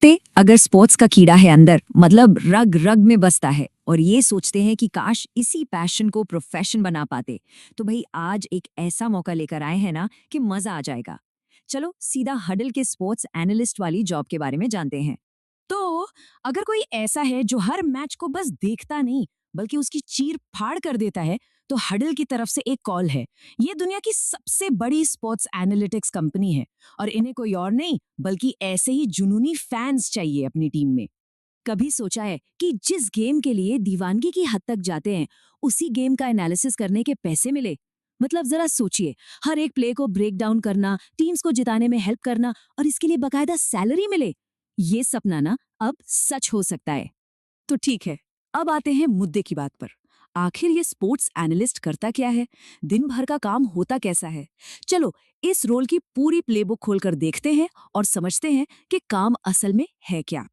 कुत्ते अगर स्पोर्ट्स का कीड़ा है अंदर, मतलब रग रग में बसता है और ये सोचते हैं कि काश इसी पैशन को प्रोफेशन बना पाते, तो भाई आज एक ऐसा मौका लेकर आए हैं ना कि मजा आ जाएगा। चलो सीधा हडल के स्पोर्ट्स एनालिस्ट वाली जॉब के बारे में जानते हैं। तो अगर कोई ऐसा है जो हर मैच को बस देखता नहीं बल्कि उसकी चीर फाड़ कर देता है, तो हडल की तरफ से एक कॉल है। ये दुनिया की सबसे बड़ी स्पोर्ट्स एनालिटिक्स कंपनी है और इन्हें कोई और नहीं बल्कि ऐसे ही जुनूनी फैंस चाहिए अपनी टीम में। कभी सोचा है कि जिस गेम के लिए दीवानगी की हद तक जाते हैं, उसी गेम का एनालिसिस करने के पैसे मिले? मतलब जरा सोचिए, हर एक प्ले को ब्रेक डाउन करना, टीम्स को जिताने में हेल्प करना और इसके लिए बकायदा सैलरी मिले। ये सपना ना अब सच हो सकता है। तो ठीक है, अब आते हैं मुद्दे की बात पर। आखिर ये स्पोर्ट्स एनालिस्ट करता क्या है? दिन भर का काम होता कैसा है? चलो इस रोल की पूरी प्लेबुक खोलकर देखते हैं और समझते हैं कि काम असल में है क्या।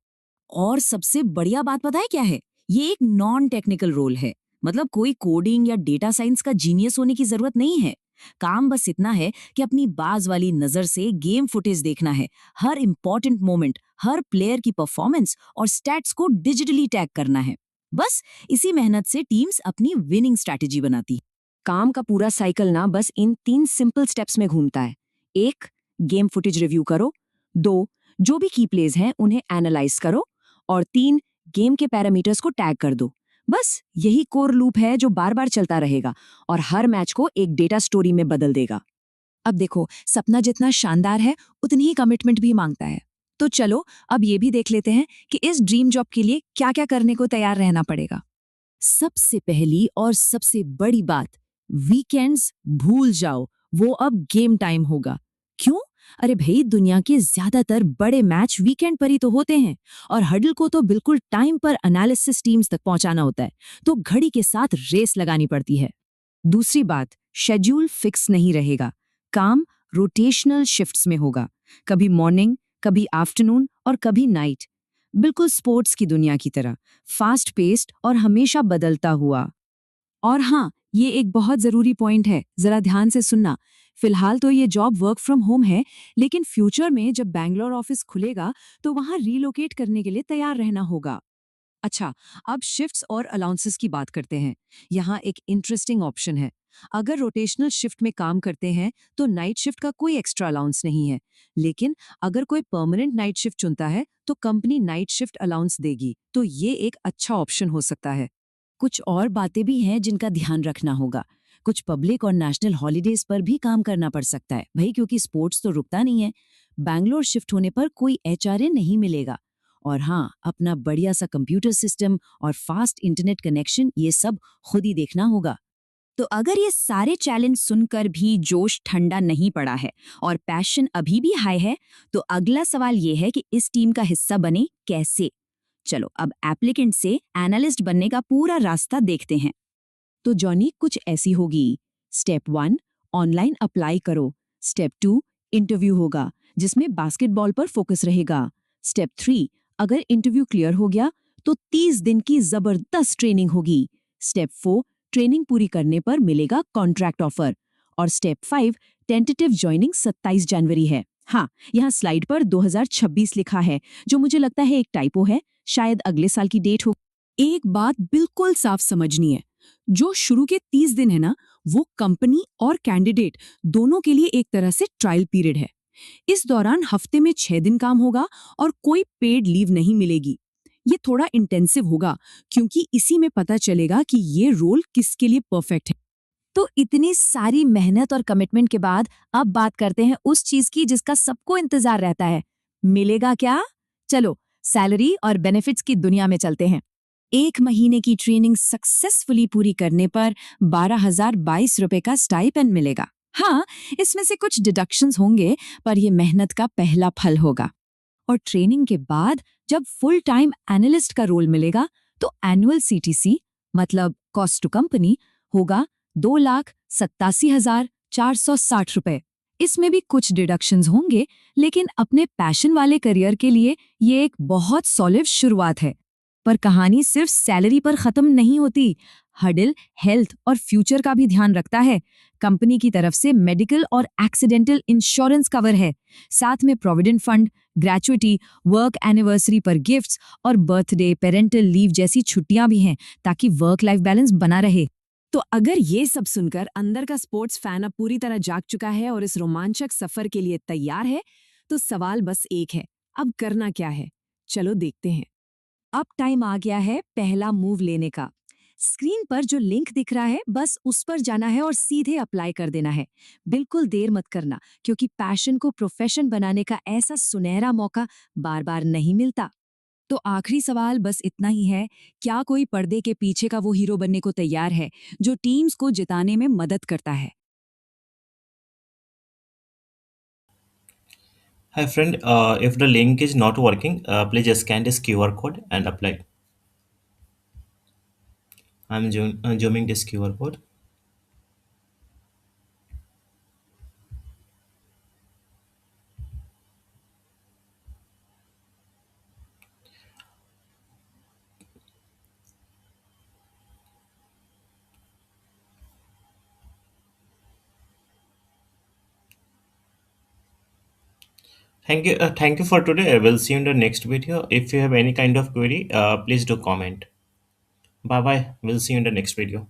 और सबसे बढ़िया बात पता है क्या है? ये एक नॉन टेक्निकल रोल है। मतलब कोई कोडिंग या डेटा साइंस का जीनियस होने की जरूरत नहीं है। काम बस इतना है कि अपनी बाज वाली नजर से गेम फुटेज देखना है, हर इंपॉर्टेंट मोमेंट, हर प्लेयर की परफॉर्मेंस और स्टैट्स को डिजिटली टैग करना है। बस इसी मेहनत से टीम्स अपनी विनिंग स्ट्रैटेजी बनाती। काम का पूरा साइकिल ना बस इन 3 सिंपल स्टेप्स में घूमता है। 1, गेम फुटेज रिव्यू करो। 2, जो भी की प्लेज हैं उन्हें एनालाइज करो। और 3, गेम के पैरामीटर्स को टैग कर दो। बस यही कोर लूप है जो बार बार चलता रहेगा और हर मैच को एक डेटा स्टोरी में बदल देगा। अब देखो, सपना जितना शानदार है उतनी ही कमिटमेंट भी मांगता है। तो चलो अब ये भी देख लेते हैं कि इस ड्रीम जॉब के लिए क्या क्या करने को तैयार रहना पड़ेगा। सबसे पहली और सबसे बड़ी बात, वीकेंड्स भूल जाओ, वो अब गेम टाइम होगा। क्यों? अरे भाई, दुनिया के ज्यादातर बड़े मैच वीकेंड पर ही तो होते हैं और हडल को तो बिल्कुल टाइम पर एनालिसिस टीम्स तक पहुंचाना होता है, तो घड़ी के साथ रेस लगानी पड़ती है। दूसरी बात, शेड्यूल फिक्स नहीं रहेगा। काम रोटेशनल शिफ्ट्स में होगा, कभी मॉर्निंग, कभी आफ्टरनून और कभी नाइट। बिल्कुल स्पोर्ट्स की दुनिया की तरह, फास्ट पेस्ड और हमेशा बदलता हुआ। और हाँ, ये एक बहुत जरूरी पॉइंट है, जरा ध्यान से सुनना। फिलहाल तो ये जॉब वर्क फ्रॉम होम है, लेकिन फ्यूचर में जब बैंगलोर ऑफिस खुलेगा तो वहां रीलोकेट करने के लिए तैयार रहना होगा। अच्छा, अब शिफ्ट्स और अलाउंसेस की बात करते हैं। यहाँ एक इंटरेस्टिंग ऑप्शन है। अगर रोटेशनल शिफ्ट में काम करते हैं तो नाइट शिफ्ट का कोई एक्स्ट्रा अलाउंस नहीं है, लेकिन अगर कोई परमानेंट नाइट शिफ्ट चुनता है तो कंपनी नाइट शिफ्ट अलाउंस देगी, तो ये एक अच्छा ऑप्शन हो सकता है। कुछ और बातें भी हैं जिनका ध्यान रखना होगा। कुछ पब्लिक और नेशनल हॉलीडेज पर भी काम करना पड़ सकता है भाई, क्योंकि स्पोर्ट्स तो रुकता नहीं है। बैंगलोर शिफ्ट होने पर कोई एचआरए नहीं मिलेगा। और हाँ, अपना बढ़िया सा कंप्यूटर सिस्टम और फास्ट इंटरनेट कनेक्शन, ये सब खुद ही देखना होगा। तो अगर ये सारे चैलेंज सुनकर भी जोश ठंडा नहीं पड़ा है और पैशन अभी भी हाई है, तो अगला सवाल ये है कि इस टीम का हिस्सा बने कैसे। चलो अब एप्लीकेंट से एनालिस्ट बनने का पूरा रास्ता देखते हैं। तो जॉनी कुछ ऐसी होगी। स्टेप 1, ऑनलाइन अप्लाई करो। स्टेप 2, इंटरव्यू होगा जिसमें बास्केटबॉल पर फोकस रहेगा। स्टेप 3, अगर इंटरव्यू क्लियर हो गया तो 30 दिन की जबरदस्त ट्रेनिंग होगी। स्टेप 4, ट्रेनिंग पूरी करने पर मिलेगा कॉन्ट्रैक्ट ऑफर। और स्टेप 5, टेंटेटिव ज्वाइनिंग 27 जनवरी है। हाँ, यहाँ स्लाइड पर 2026 लिखा है, जो मुझे लगता है एक टाइपो है, शायद अगले साल की डेट हो। एक बात बिल्कुल साफ समझनी है, जो शुरू के 30 दिन है ना, वो कंपनी और कैंडिडेट दोनों के लिए एक तरह से ट्रायल पीरियड है। इस दौरान हफ्ते में 6 दिन काम होगा और कोई पेड लीव नहीं मिलेगी। ये थोड़ा इंटेंसिव होगा क्योंकि इसी में पता चलेगा कि ये रोल किसके लिए परफेक्ट है। तो इतनी सारी मेहनत और कमिटमेंट के बाद अब बात करते हैं उस चीज की जिसका सबको इंतजार रहता है। मिलेगा क्या? चलो सैलरी और बेनिफिट्स की दुनिया में चलते हैं। 1 महीने की ट्रेनिंग सक्सेसफुली पूरी करने पर 12,022 रुपए का स्टाइपेंड मिलेगा। हाँ, इसमें से कुछ डिडक्शंस होंगे, पर यह मेहनत का पहला फल होगा। और ट्रेनिंग के बाद जब फुल टाइम एनालिस्ट का रोल मिलेगा तो एनुअल सीटीसी, मतलब कॉस्ट टू कंपनी, होगा 2,87,460 रुपए। इसमें भी कुछ डिडक्शंस होंगे, लेकिन अपने पैशन वाले करियर के लिए ये एक बहुत सॉलिड शुरुआत है। पर कहानी सिर्फ सैलरी पर खत्म नहीं होती। हडल हेल्थ और फ्यूचर का भी ध्यान रखता है। कंपनी की तरफ से मेडिकल और एक्सीडेंटल इंश्योरेंस कवर है, साथ में provident fund, gratuity, work anniversary पर गिफ्ट्स और बर्थडे, पेरेंटल लीव जैसी छुट्टियां भी हैं ताकि वर्क लाइफ बैलेंस बना रहे। तो अगर ये सब सुनकर अंदर का स्पोर्ट्स फैन अब पूरी तरह जाग चुका है और इस रोमांचक सफर के लिए तैयार है, तो सवाल बस एक है, अब करना क्या है? चलो देखते हैं। अब टाइम आ गया है पहला मूव लेने का। स्क्रीन पर जो लिंक दिख रहा है बस उस पर जाना है और सीधे अप्लाई कर देना है। बिल्कुल देर मत करना, क्योंकि पैशन को प्रोफेशन बनाने का ऐसा सुनहरा मौका बार बार नहीं मिलता। तो आखिरी सवाल बस इतना ही है, क्या कोई पर्दे के पीछे का वो हीरो बनने को तैयार है जो टीम्स को जिताने में मदद करता है? Hi friend, if the link is not working, please scan this QR code and apply. I'm zooming this QR code. Thank you for today. I will see you in the next video. If you have any kind of query, please do comment. Bye bye. We'll see you in the next video.